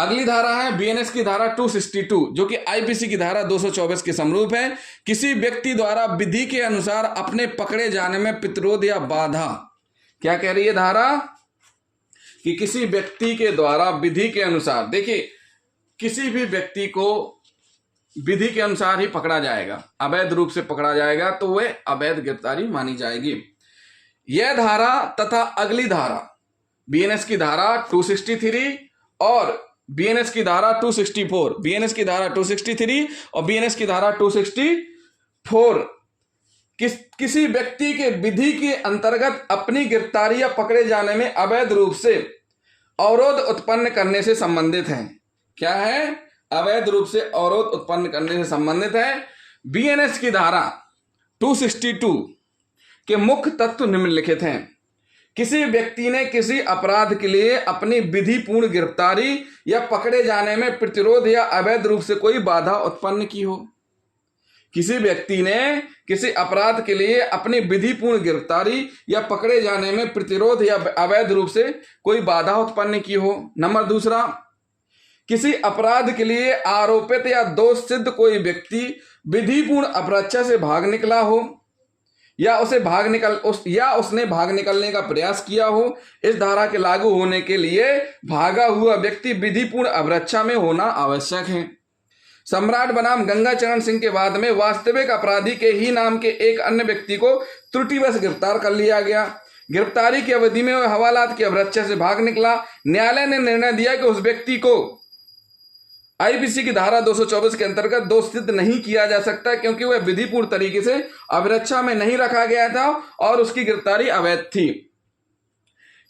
अगली धारा है बीएनएस की धारा 262 जो कि आईपीसी की धारा 224 के समरूप है। किसी व्यक्ति द्वारा विधि के अनुसार अपने पकड़े जाने में प्रतिरोध या बाधा, क्या कह रही है धारा कि किसी व्यक्ति के द्वारा विधि के अनुसार, देखिए किसी भी व्यक्ति को विधि के अनुसार ही पकड़ा जाएगा, अवैध रूप से पकड़ा जाएगा तो वह अवैध गिरफ्तारी मानी जाएगी। यह धारा तथा अगली धारा बीएनएस की धारा 263 और बीएनएस की धारा 264, बीएनएस की धारा 263 और बीएनएस की धारा 264 किसी व्यक्ति के विधि के अंतर्गत अपनी गिरफ्तारी या पकड़े जाने में अवैध रूप से अवरोध उत्पन्न करने से संबंधित है। क्या है? अवैध रूप से अवरोध उत्पन्न करने से संबंधित है। बीएनएस की धारा 262 के मुख्य तत्व निम्नलिखित हैं। किसी व्यक्ति ने किसी अपराध के लिए अपनी विधिपूर्ण गिरफ्तारी या पकड़े जाने में प्रतिरोध या अवैध रूप से कोई बाधा उत्पन्न की हो। किसी व्यक्ति ने किसी अपराध के लिए अपनी विधिपूर्ण गिरफ्तारी या पकड़े जाने में प्रतिरोध या अवैध रूप से कोई बाधा उत्पन्न की हो। नंबर दूसरा, किसी अपराध के लिए आरोपित या दोष सिद्ध कोई व्यक्ति विधिपूर्ण अपरक्षा से भाग निकला हो या उसने भाग निकलने का प्रयास किया हो। इस धारा के लागू होने के लिए भागा हुआ व्यक्ति विधिपूर्ण अपरक्षा में होना आवश्यक है। सम्राट बनाम गंगाचरण सिंह के बाद में वास्तविक अपराधी के ही नाम के एक अन्य व्यक्ति को त्रुटिवश गिरफ्तार कर लिया गया। गिरफ्तारी की अवधि में वह हवालात की अपरक्षा से भाग निकला। न्यायालय ने निर्णय दिया कि उस व्यक्ति को आईपीसी की धारा 224 के अंतर्गत दोष सिद्ध नहीं किया जा सकता क्योंकि वह विधिपूर्ण तरीके से अपरक्षा में नहीं रखा गया था और उसकी गिरफ्तारी अवैध थी।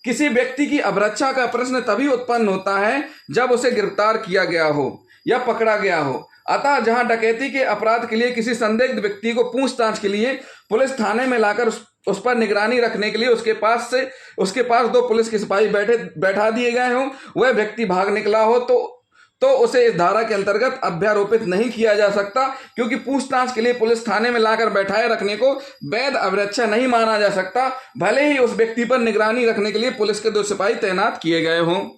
किसी व्यक्ति की अपरक्षा का प्रश्न तभी उत्पन्न होता है जब उसे गिरफ्तार किया गया हो या पकड़ा गया हो। अतः जहां डकैती के अपराध के लिए किसी संदिग्ध व्यक्ति को पूछताछ के लिए पुलिस थाने में लाकर उस पर निगरानी रखने के लिए उसके पास 2 पुलिस के सिपाही बैठा दिए गए हों, वह व्यक्ति भाग निकला हो तो उसे इस धारा के अंतर्गत अभ्यारोपित नहीं किया जा सकता क्योंकि पूछताछ के लिए पुलिस थाने में लाकर बैठाए रखने को वैध अपरक्षा नहीं माना जा सकता, भले ही उस व्यक्ति पर निगरानी रखने के लिए पुलिस के 2 सिपाही तैनात किए गए हों।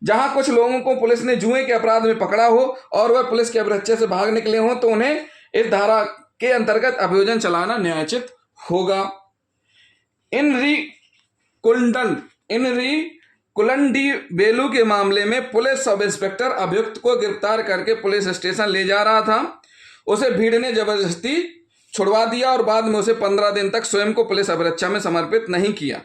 जहां कुछ लोगों को पुलिस ने जुए के अपराध में पकड़ा हो और वह पुलिस के अपरक्षा से भाग निकले हों तो उन्हें इस धारा के अंतर्गत अभियोजन चलाना न्यायोचित होगा। इनरी कुलंडी बेलू के मामले में पुलिस सब इंस्पेक्टर अभियुक्त को गिरफ्तार करके पुलिस स्टेशन ले जा रहा था। उसे भीड़ ने जबरदस्ती छुड़वा दिया और बाद में उसे 15 दिन तक स्वयं को पुलिस अपरक्षा में समर्पित नहीं किया।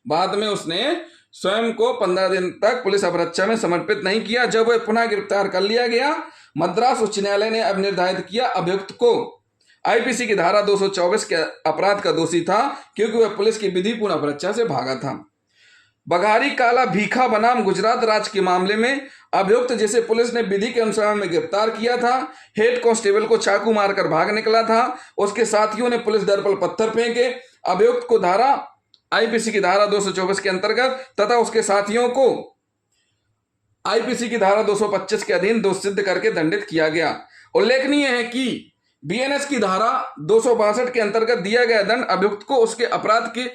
बाद में उसने स्वयं को 15 दिन तक पुलिस अपरक्षा में समर्पित नहीं किया। जब वह पुनः गिरफ्तार कर लिया गया, मद्रास उच्च न्यायालय ने अब निर्धारित किया अभियुक्त को आईपीसी की धारा 224 के अपराध का दोषी था क्योंकि वह पुलिस की विधिपूर्ण अपरक्षा से भागा था। बघारी काला भीखा बनाम गुजरात राज्य के मामले में अभियुक्त जिसे पुलिस ने विधि के अनुसार में गिरफ्तार किया था, हेड कांस्टेबल को चाकू मारकर भाग निकला था। उसके साथियों ने पुलिस दर पर पत्थर फेंके। अभियुक्त को आईपीसी की धारा 224 के अंतर्गत तथा उसके साथियों को आईपीसी की धारा 225 के अधीन दोष सिद्ध करके दंडित किया गया। उल्लेखनीय है कि बीएनएस की धारा 262 के अंतर्गत दिया गया दंड अभियुक्त को उसके अपराध के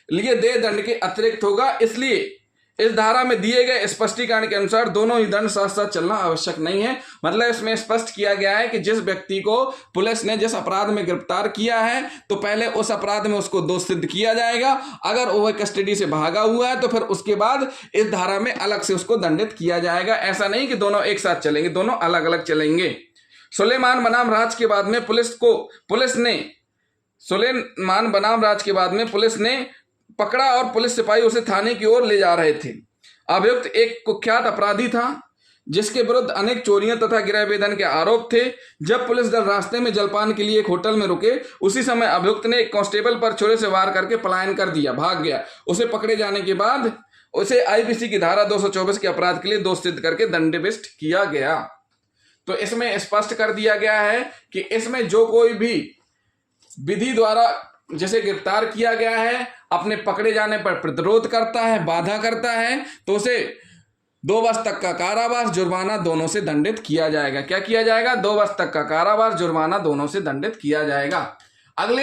लिए देय दंड के अतिरिक्त होगा। इसलिए इस धारा में दिए गए स्पष्टीकरण के अनुसार दोनों ही दंड साथ साथ चलना आवश्यक नहीं है। मतलब इसमें स्पष्ट किया गया है कि जिस व्यक्ति को पुलिस ने जिस अपराध में गिरफ्तार किया है तो पहले उस अपराध में उसको दोष सिद्ध किया जाएगा। अगर वह कस्टडी से भागा हुआ है तो फिर उसके बाद इस धारा में अलग से उसको दंडित किया जाएगा। ऐसा नहीं कि दोनों एक साथ चलेंगे, दोनों अलग अलग चलेंगे। सुलेमान बनाम राज के बाद में पुलिस ने पकड़ा और पुलिस सिपाही उसे थाने की ओर ले जा रहे थे। अभियुक्त एक कुख्यात अपराधी था जिसके विरुद्ध अनेक चोरियां तथा गिरह वेधन के आरोप थे। जब पुलिस दल रास्ते में जलपान के लिए एक होटल में रुके, उसी समय अभियुक्त ने एक कांस्टेबल पर छुरे से वार करके पलायन कर दिया, भाग गया। उसे पकड़े जाने के बाद उसे आईपीसी की धारा 224 के अपराध के लिए दोष सिद्ध करके दंडित किया गया। तो इसमें स्पष्ट कर दिया गया है कि इसमें जो कोई भी विधि द्वारा जिसे गिरफ्तार किया गया है अपने पकड़े जाने पर प्रतिरोध करता है, बाधा करता है, तो उसे 2 वर्ष तक का कारावास, जुर्माना दोनों से दंडित किया जाएगा। क्या किया जाएगा? 2 वर्ष तक का कारावास, जुर्माना दोनों से दंडित किया जाएगा। अगले